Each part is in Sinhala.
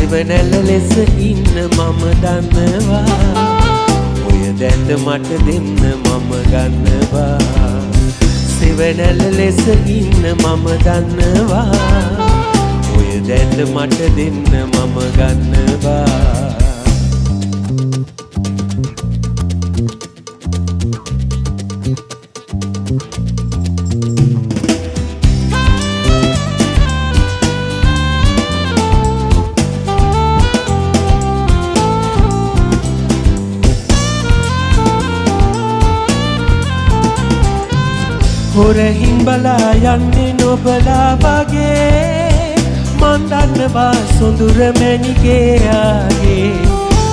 සෙවනැල්ල ලෙස ඉන්න මම දන්නවා ඔය දැත මට දෙන්න මම ගන්නවා සෙවනැල්ල ලෙස ඉන්න මම දන්නවා ඔය දැත මට දෙන්න මම ගන්නවා හොරහින් බලා යන්නේ නොබලා වගේ මන් දන්නවා සොඳුර මැණිකේ ආගේ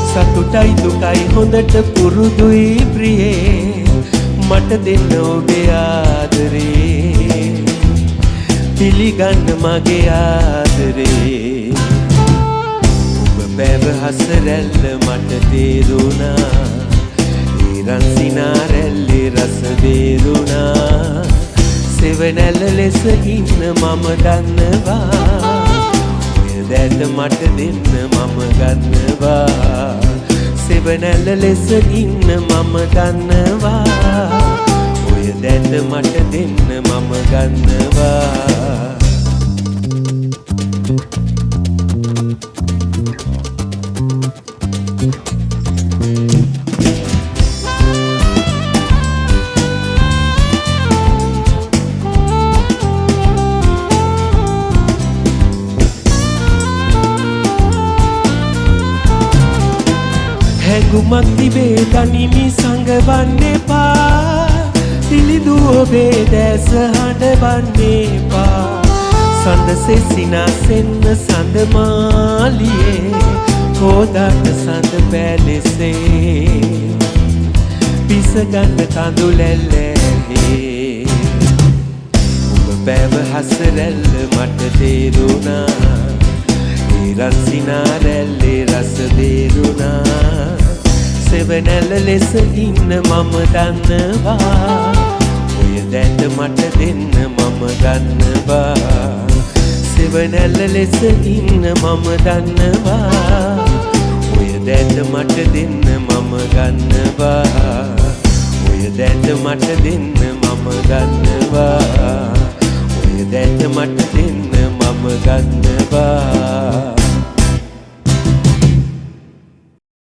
සතුටයි දුකයි හොඳට පුරුදුයි ප්‍රියේ මට දෙන්න ඔබේ ආදරේ පිළිගන්න මගේ ආදරේ ඔබ බැව හසරැල්ල මට තේරුණා ඊරන් සිනාරැල්ලේ රස බේරුණා සෙවනැල්ල ලෙස ඉන්න මම දන්නවා ඔය දැත මට දෙන්න මම ගන්නවා සෙවනැල්ල ලෙස ඉන්න මම දන්නවා ඔය දැත මට දෙන්න මම ගන්නවා හැඟුමක් තිබේ තනිමි සංගවන්න එපා තිලිදු ඔබේ දැස හඬවන්න එපා සඳසේ සිනාසෙන්න සඳ මාලියේ හෝදන්න සඳ පැලෙසේ පිසගන්න කඳුලැල්ලේ ඔබ බැව හසරැල්ල මට තේරුණා ඊරන් සිනාරැල්ලේ රස බේරුණා සෙවනැල්ල ලෙස ඉන්න මම දන්නවා ඔය දැත මට දෙන්න මම ගන්නවා සෙවනැල්ල ලෙස ඉන්න මම දන්නවා ඔය දැත මට දෙන්න මම ගන්නවා ඔය දැත මට දෙන්න මම ගන්නවා ඔය දැත මට දෙන්න මම ගන්නවා